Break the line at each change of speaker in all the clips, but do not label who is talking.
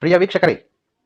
ಪ್ರಿಯ ವೀಕ್ಷಕರೇ,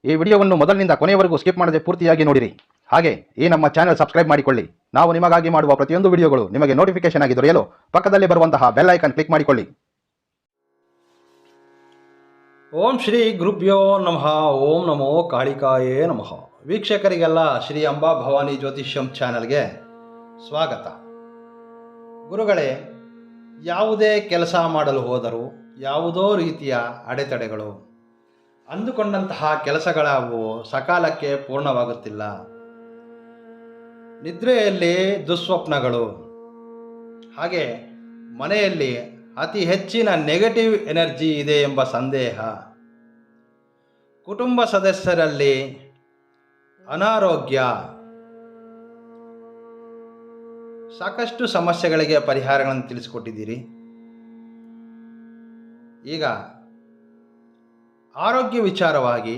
ಈ ವಿಡಿಯೋವನ್ನು ಮೊದಲಿನಿಂದ ಕೊನೆಯವರೆಗೂ ಸ್ಕಿಪ್ ಮಾಡದೆ ಪೂರ್ತಿಯಾಗಿ ನೋಡಿರಿ. ಹಾಗೆ ಈ ನಮ್ಮ ಚಾನೆಲ್ ಸಬ್ಸ್ಕ್ರೈಬ್ ಮಾಡಿಕೊಳ್ಳಿ. ನಾವು ನಿಮಗಾಗಿ ಮಾಡುವ ಪ್ರತಿಯೊಂದು ವಿಡಿಯೋಗಳು ನಿಮಗೆ ನೋಟಿಫಿಕೇಶನ್ ಆಗಿ ದೊರೆಯಲು ಪಕ್ಕದಲ್ಲಿ ಬರುವಂತಹ ಬೆಲ್ ಐಕಾನ್ ಕ್ಲಿಕ್ ಮಾಡಿಕೊಳ್ಳಿ.
ಓಂ ಶ್ರೀ ಗುರುಭ್ಯೋ ನಮಃ. ಓಂ ನಮೋ ಕಾಳಿಕಾಯೇ ನಮಃ. ವೀಕ್ಷಕರಿಗೆಲ್ಲ ಶ್ರೀ ಅಂಬಾ ಭವಾನಿ ಜ್ಯೋತಿಷ್ಯಂ ಚಾನಲ್ಗೆ ಸ್ವಾಗತ. ಗುರುಗಳೇ, ಯಾವುದೇ ಕೆಲಸ ಮಾಡಲು ಹೋದರೂ ಯಾವುದೋ ರೀತಿಯ ಅಡೆತಡೆಗಳು, ಅಂದುಕೊಂಡಂತಹ ಕೆಲಸಗಳವು ಸಕಾಲಕ್ಕೆ ಪೂರ್ಣವಾಗುತ್ತಿಲ್ಲ, ನಿದ್ರೆಯಲ್ಲಿ ದುಸ್ವಪ್ನಗಳು, ಹಾಗೆ ಮನೆಯಲ್ಲಿ ಅತಿ ಹೆಚ್ಚಿನ ನೆಗೆಟಿವ್ ಎನರ್ಜಿ ಇದೆ ಎಂಬ ಸಂದೇಹ, ಕುಟುಂಬ ಸದಸ್ಯರಲ್ಲಿ ಅನಾರೋಗ್ಯ, ಸಾಕಷ್ಟು ಸಮಸ್ಯೆಗಳಿಗೆ ಪರಿಹಾರಗಳನ್ನು ತಿಳಿಸಿಕೊಟ್ಟಿದ್ದೀರಿ. ಈಗ ಆರೋಗ್ಯ ವಿಚಾರವಾಗಿ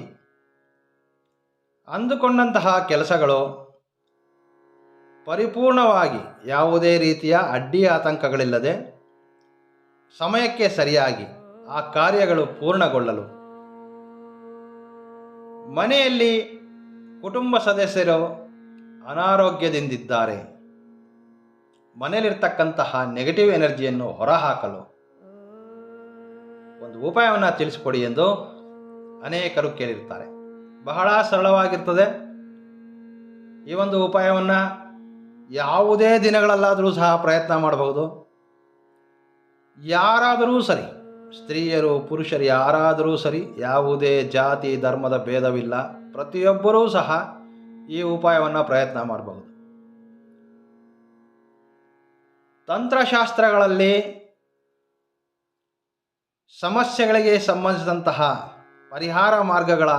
ಅಂದುಕೊಂಡಂತಹ ಕೆಲಸಗಳು ಪರಿಪೂರ್ಣವಾಗಿ ಯಾವುದೇ ರೀತಿಯ ಅಡ್ಡಿ ಆತಂಕಗಳಿಲ್ಲದೆ ಸಮಯಕ್ಕೆ ಸರಿಯಾಗಿ ಆ ಕಾರ್ಯಗಳು ಪೂರ್ಣಗೊಳ್ಳಲು, ಮನೆಯಲ್ಲಿ ಕುಟುಂಬ ಸದಸ್ಯರು ಅನಾರೋಗ್ಯದಿಂದಿದ್ದಾರೆ, ಮನೆಯಲ್ಲಿರ್ತಕ್ಕಂತಹ ನೆಗೆಟಿವ್ ಎನರ್ಜಿಯನ್ನು ಹೊರಹಾಕಲು ಒಂದು ಉಪಾಯವನ್ನು ತಿಳಿಸಿಕೊಡಿ ಎಂದು ಅನೇಕರು ಕೇಳಿರ್ತಾರೆ. ಬಹಳ ಸರಳವಾಗಿರ್ತದೆ. ಈ ಒಂದು ಉಪಾಯವನ್ನು ಯಾವುದೇ ದಿನಗಳಲ್ಲಾದರೂ ಸಹ ಪ್ರಯತ್ನ ಮಾಡಬಹುದು. ಯಾರಾದರೂ ಸರಿ, ಸ್ತ್ರೀಯರು ಪುರುಷರು ಯಾರಾದರೂ ಸರಿ, ಯಾವುದೇ ಜಾತಿ ಧರ್ಮದ ಭೇದವಿಲ್ಲ, ಪ್ರತಿಯೊಬ್ಬರೂ ಸಹ ಈ ಉಪಾಯವನ್ನು ಪ್ರಯತ್ನ ಮಾಡಬಹುದು. ತಂತ್ರಶಾಸ್ತ್ರಗಳಲ್ಲಿ ಸಮಸ್ಯೆಗಳಿಗೆ ಸಂಬಂಧಿಸಿದಂತಹ ಪರಿಹಾರ ಮಾರ್ಗಗಳ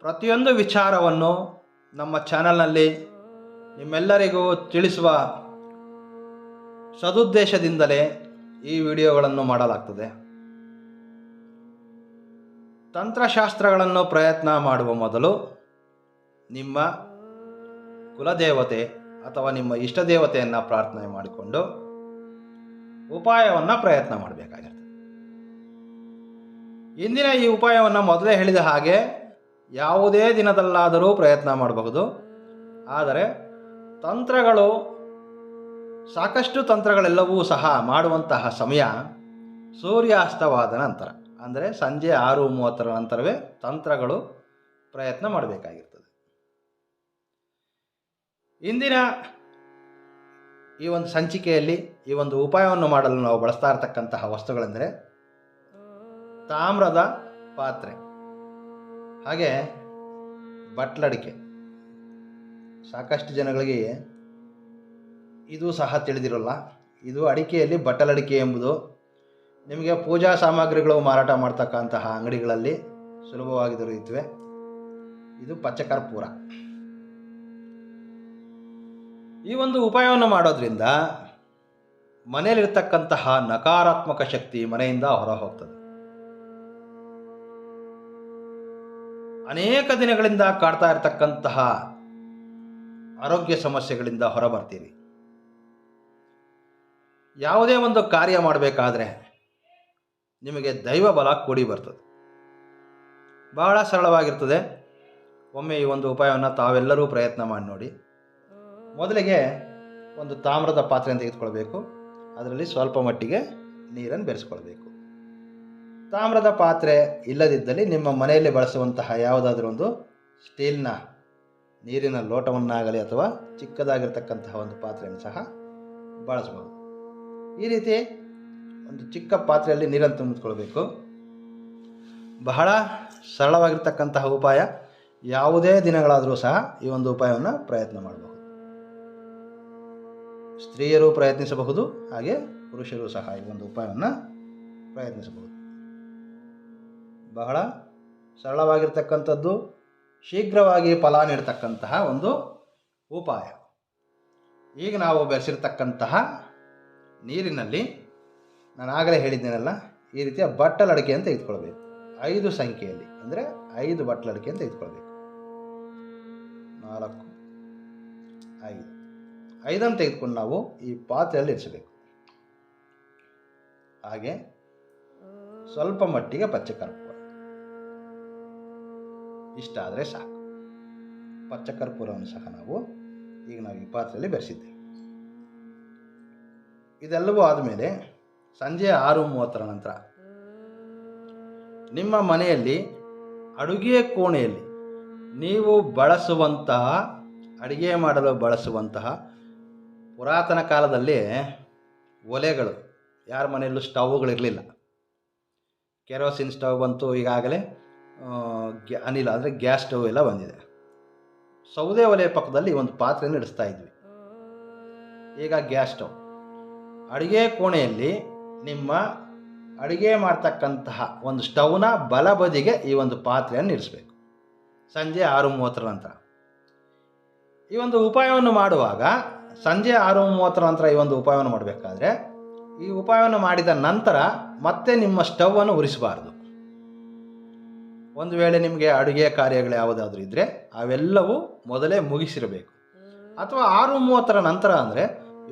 ಪ್ರತಿಯೊಂದು ವಿಚಾರವನ್ನು ನಮ್ಮ ಚಾನಲ್ನಲ್ಲಿ ನಿಮ್ಮೆಲ್ಲರಿಗೂ ತಿಳಿಸುವ ಸದುದ್ದೇಶದಿಂದಲೇ ಈ ವಿಡಿಯೋಗಳನ್ನು ಮಾಡಲಾಗ್ತದೆ. ತಂತ್ರಶಾಸ್ತ್ರಗಳನ್ನು ಪ್ರಯತ್ನ ಮಾಡುವ ಮೊದಲು ನಿಮ್ಮ ಕುಲದೇವತೆ ಅಥವಾ ನಿಮ್ಮ ಇಷ್ಟ ದೇವತೆಯನ್ನು ಪ್ರಾರ್ಥನೆ ಮಾಡಿಕೊಂಡು ಉಪಾಯವನ್ನು ಪ್ರಯತ್ನ ಮಾಡಬೇಕಾಗಿರ್ತದೆ. ಇಂದಿನ ಈ ಉಪಾಯವನ್ನು ಮೊದಲೇ ಹೇಳಿದ ಹಾಗೆ ಯಾವುದೇ ದಿನದಲ್ಲಾದರೂ ಪ್ರಯತ್ನ ಮಾಡಬಹುದು. ಆದರೆ ತಂತ್ರಗಳು, ಸಾಕಷ್ಟು ತಂತ್ರಗಳೆಲ್ಲವೂ ಸಹ ಮಾಡುವಂತಹ ಸಮಯ ಸೂರ್ಯಾಸ್ತವಾದ ನಂತರ, ಅಂದರೆ ಸಂಜೆ 6:30 ನಂತರವೇ ತಂತ್ರಗಳು ಪ್ರಯತ್ನ ಮಾಡಬೇಕಾಗಿರ್ತದೆ. ಇಂದಿನ ಈ ಒಂದು ಸಂಚಿಕೆಯಲ್ಲಿ ಈ ಒಂದು ಉಪಾಯವನ್ನು ಮಾಡಲು ನಾವು ಬಳಸ್ತಾ ಇರತಕ್ಕಂತಹ ವಸ್ತುಗಳೆಂದರೆ ತಾಮ್ರದ ಪಾತ್ರೆ, ಹಾಗೆ ಬಟ್ಲಡಿಕೆ. ಸಾಕಷ್ಟು ಜನಗಳಿಗೆ ಇದು ಸಹ ತಿಳಿದಿರೋಲ್ಲ. ಇದು ಅಡಿಕೆಯಲ್ಲಿ ಬಟ್ಟಲಡಿಕೆ ಎಂಬುದು ನಿಮಗೆ ಪೂಜಾ ಸಾಮಗ್ರಿಗಳು ಮಾರಾಟ ಮಾಡ್ತಕ್ಕಂತಹ ಅಂಗಡಿಗಳಲ್ಲಿ ಸುಲಭವಾಗಿ ದೊರೆಯುತ್ತವೆ. ಇದು ಪಚ್ಚಕರ್ಪೂರ. ಈ ಒಂದು ಉಪಾಯವನ್ನು ಮಾಡೋದ್ರಿಂದ ಮನೆಯಲ್ಲಿರ್ತಕ್ಕಂತಹ ನಕಾರಾತ್ಮಕ ಶಕ್ತಿ ಮನೆಯಿಂದ ಹೊರ ಹೋಗ್ತದೆ. ಅನೇಕ ದಿನಗಳಿಂದ ಕಾಡ್ತಾ ಇರತಕ್ಕಂತಹ ಆರೋಗ್ಯ ಸಮಸ್ಯೆಗಳಿಂದ ಹೊರಬರ್ತೀರಿ. ಯಾವುದೇ ಒಂದು ಕಾರ್ಯ ಮಾಡಬೇಕಾದ್ರೆ ನಿಮಗೆ ದೈವ ಬಲ ಕೂಡಿ ಬರ್ತದೆ. ಬಹಳ ಸರಳವಾಗಿರ್ತದೆ. ಒಮ್ಮೆ ಈ ಒಂದು ಉಪಾಯವನ್ನು ತಾವೆಲ್ಲರೂ ಪ್ರಯತ್ನ ಮಾಡಿ ನೋಡಿ. ಮೊದಲಿಗೆ ಒಂದು ತಾಮ್ರದ ಪಾತ್ರೆಯನ್ನು ತೆಗೆದುಕೊಳ್ಬೇಕು. ಅದರಲ್ಲಿ ಸ್ವಲ್ಪ ಮಟ್ಟಿಗೆ ನೀರನ್ನು ಬೆರೆಸ್ಕೊಳ್ಬೇಕು. ತಾಮ್ರದ ಪಾತ್ರೆ ಇಲ್ಲದಿದ್ದಲ್ಲಿ ನಿಮ್ಮ ಮನೆಯಲ್ಲಿ ಬಳಸುವಂತಹ ಯಾವುದಾದ್ರೂ ಒಂದು ಸ್ಟೀಲ್ನ ನೀರಿನ ಲೋಟವನ್ನಾಗಲಿ ಅಥವಾ ಚಿಕ್ಕದಾಗಿರ್ತಕ್ಕಂತಹ ಒಂದು ಪಾತ್ರೆಯನ್ನು ಸಹ ಬಳಸಬಹುದು. ಈ ರೀತಿ ಒಂದು ಚಿಕ್ಕ ಪಾತ್ರೆಯಲ್ಲಿ ನೀರನ್ನು ತುಂಬಿಕೊಳ್ಬೇಕು. ಬಹಳ ಸರಳವಾಗಿರ್ತಕ್ಕಂತಹ ಉಪಾಯ. ಯಾವುದೇ ದಿನಗಳಾದರೂ ಸಹ ಈ ಒಂದು ಉಪಾಯವನ್ನು ಪ್ರಯತ್ನ ಮಾಡಬಹುದು. ಸ್ತ್ರೀಯರು ಪ್ರಯತ್ನಿಸಬಹುದು, ಹಾಗೆ ಪುರುಷರು ಸಹ ಈ ಒಂದು ಉಪಾಯವನ್ನು ಪ್ರಯತ್ನಿಸಬಹುದು. ಬಹಳ ಸರಳವಾಗಿರ್ತಕ್ಕಂಥದ್ದು, ಶೀಘ್ರವಾಗಿ ಫಲ ನೀಡತಕ್ಕಂತಹ ಒಂದು ಉಪಾಯ. ಈಗ ನಾವು ಬೆರೆಸಿರ್ತಕ್ಕಂತಹ ನೀರಿನಲ್ಲಿ ನಾನು ಆಗಲೇ ಹೇಳಿದ್ದೇನಲ್ಲ, ಈ ರೀತಿಯ ಬಟ್ಟಲಡಿಕೆಯನ್ನು ತೆಗೆದುಕೊಳ್ಬೇಕು. 5 ಸಂಖ್ಯೆಯಲ್ಲಿ, ಅಂದರೆ 5 ಬಟ್ಟಲಡಿಕೆಯನ್ನು ತೆಗೆದುಕೊಳ್ಬೇಕು. 4, 5, 5 ತೆಗೆದುಕೊಂಡು ನಾವು ಈ ಪಾತ್ರೆಯಲ್ಲಿ ಇರಿಸಬೇಕು. ಹಾಗೆ ಸ್ವಲ್ಪ ಮಟ್ಟಿಗೆ ಪಚ್ಚಕರ್ಪೂರ, ಇಷ್ಟ ಆದರೆ ಸಾಕು. ಪಚ್ಚಕರ್ಪೂರವನ್ನು ಸಹ ನಾವು ಈಗ ನಾವು ಈ ಪಾತ್ರೆಯಲ್ಲಿ ಬೆರೆಸಿದ್ದೇವೆ. ಇದೆಲ್ಲವೂ ಆದಮೇಲೆ ಸಂಜೆ 6:30 ನಂತರ ನಿಮ್ಮ ಮನೆಯಲ್ಲಿ ಅಡುಗೆ ಕೋಣೆಯಲ್ಲಿ ನೀವು ಬಳಸುವಂತಹ ಅಡುಗೆ ಮಾಡಲು ಬಳಸುವಂತಹ ಪುರಾತನ ಕಾಲದಲ್ಲಿ ಒಲೆಗಳು, ಯಾರ ಮನೆಯಲ್ಲೂ ಸ್ಟವ್ಗಳಿರಲಿಲ್ಲ. ಕೆರೋಸಿನ್ ಸ್ಟವ್ ಬಂತು, ಈಗಾಗಲೇ ಅನಿಲ ಅಂದರೆ ಗ್ಯಾಸ್ ಸ್ಟವ್ ಎಲ್ಲ ಬಂದಿದೆ. ಸೌದೆ ಒಲೆ ಪಕ್ಕದಲ್ಲಿ ಒಂದು ಪಾತ್ರೆಯನ್ನು ಇಡಿಸ್ತಾ ಇದ್ವಿ. ಈಗ ಗ್ಯಾಸ್ ಸ್ಟವ್. ಅಡುಗೆ ಕೋಣೆಯಲ್ಲಿ ನಿಮ್ಮ ಅಡುಗೆ ಮಾಡ್ತಕ್ಕಂತಹ ಒಂದು ಸ್ಟವ್ನ ಬಲಬದಿಗೆ ಈ ಒಂದು ಪಾತ್ರೆಯನ್ನು ಇರಿಸಬೇಕು ಸಂಜೆ 6:30 ನಂತರ. ಈ ಒಂದು ಉಪಾಯವನ್ನು ಮಾಡುವಾಗ ಸಂಜೆ 6:30 ನಂತರ ಈ ಒಂದು ಉಪಾಯವನ್ನು ಮಾಡಬೇಕಾದ್ರೆ, ಈ ಉಪಾಯವನ್ನು ಮಾಡಿದ ನಂತರ ಮತ್ತೆ ನಿಮ್ಮ ಸ್ಟವನ್ನು ಉರಿಸಬಾರ್ದು. ಒಂದು ವೇಳೆ ನಿಮಗೆ ಅಡುಗೆ ಕಾರ್ಯಗಳು ಯಾವುದಾದ್ರೂ ಇದ್ದರೆ ಅವೆಲ್ಲವೂ ಮೊದಲೇ ಮುಗಿಸಿರಬೇಕು. ಅಥವಾ 6:30 ನಂತರ ಅಂದರೆ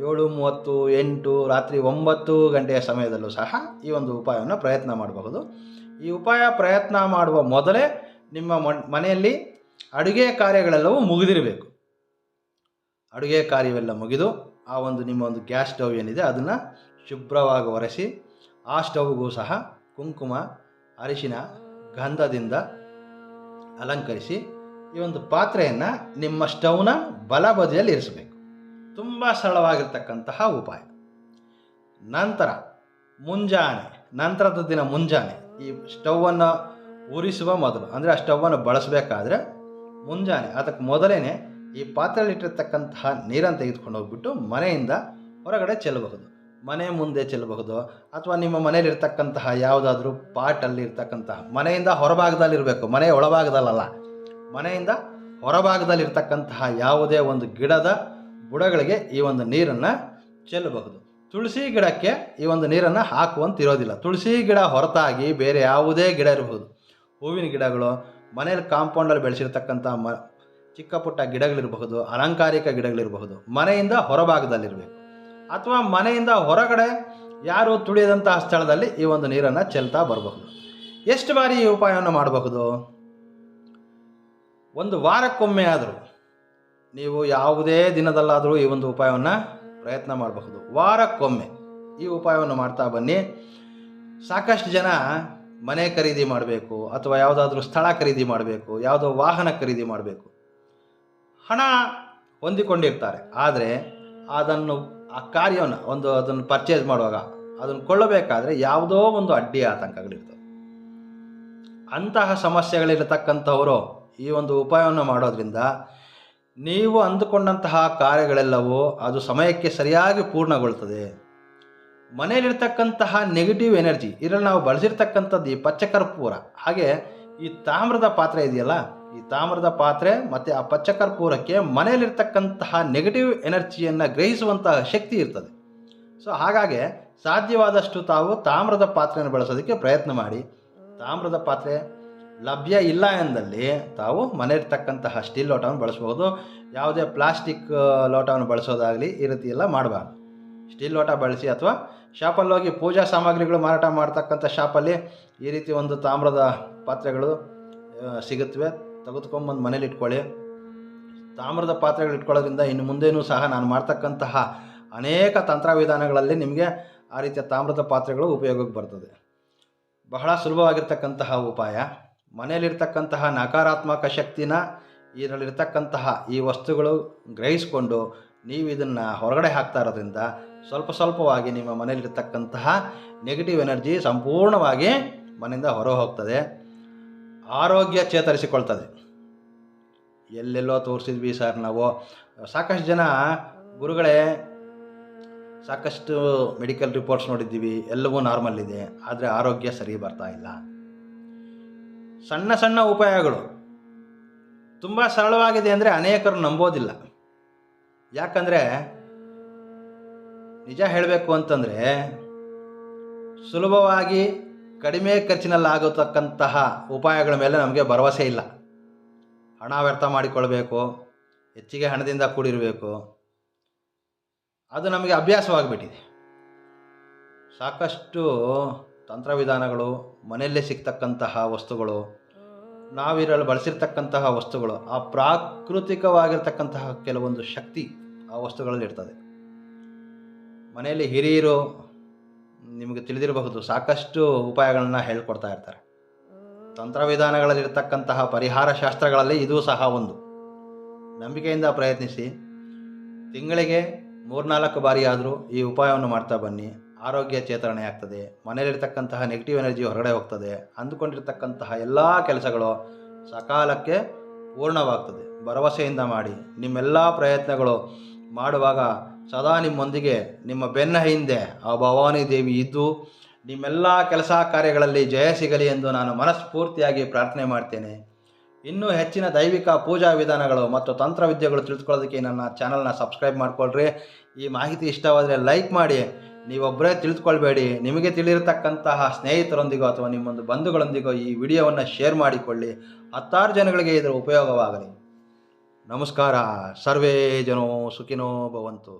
7:30, 8, ರಾತ್ರಿ 9 ಗಂಟೆಯ ಸಮಯದಲ್ಲೂ ಸಹ ಈ ಒಂದು ಉಪಾಯವನ್ನು ಪ್ರಯತ್ನ ಮಾಡಬಹುದು. ಈ ಉಪಾಯ ಪ್ರಯತ್ನ ಮಾಡುವ ಮೊದಲೇ ನಿಮ್ಮ ಮನೆಯಲ್ಲಿ ಅಡುಗೆ ಕಾರ್ಯಗಳೆಲ್ಲವೂ ಮುಗಿದಿರಬೇಕು. ಅಡುಗೆ ಕಾರ್ಯವೆಲ್ಲ ಮುಗಿದು ಆ ಒಂದು ನಿಮ್ಮ ಒಂದು ಗ್ಯಾಸ್ ಸ್ಟವ್ ಏನಿದೆ ಅದನ್ನು ಶುಭ್ರವಾಗಿ ಒರೆಸಿ, ಆ ಸ್ಟವ್ಗೂ ಸಹ ಕುಂಕುಮ, ಅರಿಶಿನ, ಗಂಧದಿಂದ ಅಲಂಕರಿಸಿ ಈ ಒಂದು ಪಾತ್ರೆಯನ್ನು ನಿಮ್ಮ ಸ್ಟವ್ನ ಬಲಬದಿಯಲ್ಲಿ ಇರಿಸಬೇಕು. ತುಂಬ ಸರಳವಾಗಿರ್ತಕ್ಕಂತಹ ಉಪಾಯ. ನಂತರ ನಂತರದ ದಿನ ಮುಂಜಾನೆ ಈ ಸ್ಟವನ್ನು ಉರಿಸುವ ಮೊದಲು, ಅಂದರೆ ಆ ಸ್ಟವನ್ನು ಬಳಸಬೇಕಾದ್ರೆ ಮುಂಜಾನೆ ಅದಕ್ಕೆ ಮೊದಲೇ ಈ ಪಾತ್ರೆಯಲ್ಲಿಟ್ಟಿರ್ತಕ್ಕಂತಹ ನೀರನ್ನು ತೆಗೆದುಕೊಂಡು ಹೋಗ್ಬಿಟ್ಟು ಮನೆಯಿಂದ ಹೊರಗಡೆ ಚೆಲ್ಲಬಹುದು. ಮನೆ ಮುಂದೆ ಚೆಲ್ಲಬಹುದು, ಅಥವಾ ನಿಮ್ಮ ಮನೆಯಲ್ಲಿರ್ತಕ್ಕಂತಹ ಯಾವುದಾದ್ರೂ ಪಾಟಲ್ಲಿ ಇರ್ತಕ್ಕಂತಹ, ಮನೆಯಿಂದ ಹೊರಭಾಗದಲ್ಲಿರಬೇಕು, ಮನೆಯ ಒಳಭಾಗದಲ್ಲ, ಮನೆಯಿಂದ ಹೊರಭಾಗದಲ್ಲಿರ್ತಕ್ಕಂತಹ ಯಾವುದೇ ಒಂದು ಗಿಡದ ಬುಡಗಳಿಗೆ ಈ ಒಂದು ನೀರನ್ನು ಚೆಲ್ಲಬಹುದು. ತುಳಸಿ ಗಿಡಕ್ಕೆ ಈ ಒಂದು ನೀರನ್ನು ಹಾಕುವಂತಿರೋದಿಲ್ಲ. ತುಳಸಿ ಗಿಡ ಹೊರತಾಗಿ ಬೇರೆ ಯಾವುದೇ ಗಿಡ ಇರಬಹುದು, ಹೂವಿನ ಗಿಡಗಳು, ಮನೆಯಲ್ಲಿ ಕಾಂಪೌಂಡಲ್ಲಿ ಬೆಳೆಸಿರ್ತಕ್ಕಂಥ ಚಿಕ್ಕ ಪುಟ್ಟ ಗಿಡಗಳಿರಬಹುದು, ಅಲಂಕಾರಿಕ ಗಿಡಗಳಿರಬಹುದು, ಮನೆಯಿಂದ ಹೊರಭಾಗದಲ್ಲಿರಬೇಕು. ಅಥವಾ ಮನೆಯಿಂದ ಹೊರಗಡೆ ಯಾರು ತುಳಿಯದಂತಹ ಸ್ಥಳದಲ್ಲಿ ಈ ಒಂದು ನೀರನ್ನು ಚೆಲ್ತಾ ಬರಬಹುದು. ಎಷ್ಟು ಬಾರಿ ಈ ಉಪಾಯವನ್ನು ಮಾಡಬಹುದು? ಒಂದು ವಾರಕ್ಕೊಮ್ಮೆ ಆದರೂ ನೀವು ಯಾವುದೇ ದಿನದಲ್ಲಾದರೂ ಈ ಒಂದು ಉಪಾಯವನ್ನು ಪ್ರಯತ್ನ ಮಾಡಬಹುದು. ವಾರಕ್ಕೊಮ್ಮೆ ಈ ಉಪಾಯವನ್ನು ಮಾಡ್ತಾ ಬನ್ನಿ. ಸಾಕಷ್ಟು ಜನ ಮನೆ ಖರೀದಿ ಮಾಡಬೇಕು, ಅಥವಾ ಯಾವುದಾದ್ರೂ ಸ್ಥಳ ಖರೀದಿ ಮಾಡಬೇಕು, ಯಾವುದೋ ವಾಹನ ಖರೀದಿ ಮಾಡಬೇಕು, ಹಣ ಹೊಂದಿಕೊಂಡಿರ್ತಾರೆ. ಆದರೆ ಆ ಕಾರ್ಯವನ್ನು ಅದನ್ನು ಪರ್ಚೇಸ್ ಮಾಡುವಾಗ, ಅದನ್ನು ಕೊಳ್ಳಬೇಕಾದ್ರೆ ಯಾವುದೋ ಒಂದು ಅಡ್ಡಿ ಆತಂಕಗಳಿರ್ತವೆ. ಅಂತಹ ಸಮಸ್ಯೆಗಳಿರತಕ್ಕಂಥವರು ಈ ಒಂದು ಉಪಾಯವನ್ನು ಮಾಡೋದ್ರಿಂದ ನೀವು ಅಂದುಕೊಂಡಂತಹ ಕಾರ್ಯಗಳೆಲ್ಲವೂ ಅದು ಸಮಯಕ್ಕೆ ಸರಿಯಾಗಿ ಪೂರ್ಣಗೊಳ್ತದೆ. ಮನೆಯಲ್ಲಿರ್ತಕ್ಕಂತಹ ನೆಗೆಟಿವ್ ಎನರ್ಜಿ, ಇದರಲ್ಲಿ ನಾವು ಬಳಸಿರ್ತಕ್ಕಂಥದ್ದು ಈ ಪಚ್ಚಕರ್ಪೂರ, ಹಾಗೆ ಈ ತಾಮ್ರದ ಪಾತ್ರೆ ಇದೆಯಲ್ಲ, ಈ ತಾಮ್ರದ ಪಾತ್ರೆ ಮತ್ತು ಆ ಪಚ್ಚಕರ್ಪೂರಕ್ಕೆ ಮನೆಯಲ್ಲಿರ್ತಕ್ಕಂತಹ ನೆಗೆಟಿವ್ ಎನರ್ಜಿಯನ್ನು ಗ್ರಹಿಸುವಂತಹ ಶಕ್ತಿ ಇರ್ತದೆ. ಸೊ ಹಾಗಾಗಿ ಸಾಧ್ಯವಾದಷ್ಟು ತಾವು ತಾಮ್ರದ ಪಾತ್ರೆಯನ್ನು ಬಳಸೋದಕ್ಕೆ ಪ್ರಯತ್ನ ಮಾಡಿ. ತಾಮ್ರದ ಪಾತ್ರೆ ಲಭ್ಯ ಇಲ್ಲ ಎಂದಲ್ಲಿ ತಾವು ಮನೆಯಲ್ಲಿರ್ತಕ್ಕಂತಹ ಸ್ಟೀಲ್ ಲೋಟವನ್ನು ಬಳಸ್ಬೋದು. ಯಾವುದೇ ಪ್ಲಾಸ್ಟಿಕ್ ಲೋಟವನ್ನು ಬಳಸೋದಾಗಲಿ ಈ ರೀತಿ ಎಲ್ಲ ಮಾಡಬಾರ್ದು. ಸ್ಟೀಲ್ ಲೋಟ ಬಳಸಿ, ಅಥವಾ ಶಾಪಲ್ಲಿ ಹೋಗಿ ಪೂಜಾ ಸಾಮಗ್ರಿಗಳು ಮಾರಾಟ ಮಾಡ್ತಕ್ಕಂಥ ಶಾಪಲ್ಲಿ ಈ ರೀತಿ ಒಂದು ತಾಮ್ರದ ಪಾತ್ರೆಗಳು ಸಿಗುತ್ತವೆ, ತೆಗೆದುಕೊಂಬಂದು ಮನೇಲಿ ಇಟ್ಕೊಳ್ಳಿ. ತಾಮ್ರದ ಪಾತ್ರೆಗಳು ಇಟ್ಕೊಳ್ಳೋದ್ರಿಂದ ಇನ್ನು ಮುಂದೇನೂ ಸಹ ನಾನು ಮಾಡ್ತಕ್ಕಂತಹ ಅನೇಕ ತಂತ್ರವಿಧಾನಗಳಲ್ಲಿ ನಿಮಗೆ ಆ ರೀತಿಯ ತಾಮ್ರದ ಪಾತ್ರೆಗಳು ಉಪಯೋಗಕ್ಕೆ ಬರ್ತದೆ. ಬಹಳ ಸುಲಭವಾಗಿರ್ತಕ್ಕಂತಹ ಉಪಾಯ. ಮನೆಯಲ್ಲಿರ್ತಕ್ಕಂತಹ ನಕಾರಾತ್ಮಕ ಶಕ್ತಿನ ಇದರಲ್ಲಿರ್ತಕ್ಕಂತಹ ಈ ವಸ್ತುಗಳು ಗ್ರಹಿಸಿಕೊಂಡು ನೀವು ಇದನ್ನು ಹೊರಗಡೆ ಹಾಕ್ತಾ ಇರೋದ್ರಿಂದ ಸ್ವಲ್ಪ ಸ್ವಲ್ಪವಾಗಿ ನಿಮ್ಮ ಮನೆಯಲ್ಲಿರ್ತಕ್ಕಂತಹ ನೆಗೆಟಿವ್ ಎನರ್ಜಿ ಸಂಪೂರ್ಣವಾಗಿ ಮನೆಯಿಂದ ಹೊರ ಹೋಗ್ತದೆ. ಆರೋಗ್ಯ ಚೇತರಿಸಿಕೊಳ್ತದೆ. ಎಲ್ಲೆಲ್ಲೋ ತೋರಿಸಿದ್ವಿ ಸರ್ ನಾವು, ಸಾಕಷ್ಟು ಜನ ಗುರುಗಳೇ ಸಾಕಷ್ಟು ಮೆಡಿಕಲ್ ರಿಪೋರ್ಟ್ಸ್ ನೋಡಿದ್ದೀವಿ, ಎಲ್ಲವೂ ನಾರ್ಮಲ್ ಇದೆ, ಆದರೆ ಆರೋಗ್ಯ ಸರಿ ಬರ್ತಾ ಇಲ್ಲ. ಸಣ್ಣ ಸಣ್ಣ ಉಪಾಯಗಳು ತುಂಬ ಸರಳವಾಗಿದೆ ಅಂದರೆ ಅನೇಕರು ನಂಬೋದಿಲ್ಲ. ಯಾಕಂದರೆ ನಿಜ ಹೇಳಬೇಕು ಅಂತಂದರೆ ಸುಲಭವಾಗಿ ಕಡಿಮೆ ಖರ್ಚಿನಲ್ಲಾಗತಕ್ಕಂತಹ ಉಪಾಯಗಳ ಮೇಲೆ ನಮಗೆ ಭರವಸೆ ಇಲ್ಲ. ಹಣ ವ್ಯರ್ಥ ಮಾಡಿಕೊಳ್ಬೇಕು, ಹೆಚ್ಚಿಗೆ ಹಣದಿಂದ ಕೂಡಿರಬೇಕು, ಅದು ನಮಗೆ ಅಭ್ಯಾಸವಾಗಿಬಿಟ್ಟಿದೆ. ಸಾಕಷ್ಟು ತಂತ್ರವಿಧಾನಗಳು, ಮನೆಯಲ್ಲೇ ಸಿಗ್ತಕ್ಕಂತಹ ವಸ್ತುಗಳು, ನಾವಿರಲು ಬಳಸಿರ್ತಕ್ಕಂತಹ ವಸ್ತುಗಳು ಆ ಪ್ರಾಕೃತಿಕವಾಗಿರ್ತಕ್ಕಂತಹ ಕೆಲವೊಂದು ಶಕ್ತಿ ಆ ವಸ್ತುಗಳಲ್ಲಿ ಇರ್ತದೆ. ಮನೆಯಲ್ಲಿ ಹಿರಿಯರು ನಿಮಗೆ ತಿಳಿದಿರಬಹುದು, ಸಾಕಷ್ಟು ಉಪಾಯಗಳನ್ನ ಹೇಳ್ಕೊಡ್ತಾ ಇರ್ತಾರೆ. ತಂತ್ರವಿಧಾನಗಳಲ್ಲಿರ್ತಕ್ಕಂತಹ ಪರಿಹಾರ ಶಾಸ್ತ್ರಗಳಲ್ಲಿ ಇದೂ ಸಹ ಒಂದು. ನಂಬಿಕೆಯಿಂದ ಪ್ರಯತ್ನಿಸಿ. ತಿಂಗಳಿಗೆ 3-4 ಬಾರಿ ಆದರೂ ಈ ಉಪಾಯವನ್ನು ಮಾಡ್ತಾ ಬನ್ನಿ. ಆರೋಗ್ಯ ಚೇತರಣೆ ಆಗ್ತದೆ, ಮನೆಯಲ್ಲಿರ್ತಕ್ಕಂತಹ ನೆಗೆಟಿವ್ ಎನರ್ಜಿ ಹೊರಗಡೆ ಹೋಗ್ತದೆ, ಅಂದುಕೊಂಡಿರ್ತಕ್ಕಂತಹ ಎಲ್ಲ ಕೆಲಸಗಳು ಸಕಾಲಕ್ಕೆ ಪೂರ್ಣವಾಗ್ತದೆ. ಭರವಸೆಯಿಂದ ಮಾಡಿ. ನಿಮ್ಮೆಲ್ಲ ಪ್ರಯತ್ನಗಳು ಮಾಡುವಾಗ ಸದಾ ನಿಮ್ಮೊಂದಿಗೆ, ನಿಮ್ಮ ಬೆನ್ನ ಹಿಂದೆ ಆ ಭವಾನಿ ದೇವಿ ಇದ್ದು ನಿಮ್ಮೆಲ್ಲ ಕೆಲಸ ಕಾರ್ಯಗಳಲ್ಲಿ ಜಯ ಸಿಗಲಿ ಎಂದು ನಾನು ಮನಸ್ಫೂರ್ತಿಯಾಗಿ ಪ್ರಾರ್ಥನೆ ಮಾಡ್ತೇನೆ. ಇನ್ನೂ ಹೆಚ್ಚಿನ ದೈವಿಕ ಪೂಜಾ ವಿಧಾನಗಳು ಮತ್ತು ತಂತ್ರವಿದ್ಯೆಗಳು ತಿಳಿದುಕೊಳ್ಳೋದಕ್ಕೆ ನನ್ನ ಚಾನಲ್ನ ಸಬ್ಸ್ಕ್ರೈಬ್ ಮಾಡಿಕೊಳ್ಳ್ರಿ. ಈ ಮಾಹಿತಿ ಇಷ್ಟವಾದರೆ ಲೈಕ್ ಮಾಡಿ. ನೀವೊಬ್ಬರೇ ತಿಳಿದುಕೊಳ್ಬೇಡಿ, ನಿಮಗೆ ತಿಳಿದಿರತಕ್ಕಂತಹ ಸ್ನೇಹಿತರೊಂದಿಗೋ ಅಥವಾ ನಿಮ್ಮೊಂದು ಬಂಧುಗಳೊಂದಿಗೋ ಈ ವಿಡಿಯೋವನ್ನು ಶೇರ್ ಮಾಡಿಕೊಳ್ಳಿ. 10 ಜನಗಳಿಗೆ ಇದರ ಉಪಯೋಗವಾಗಲಿ. ನಮಸ್ಕಾರ. ಸರ್ವೇ ಜನೋ ಸುಖಿನೋ ಭವಂತು.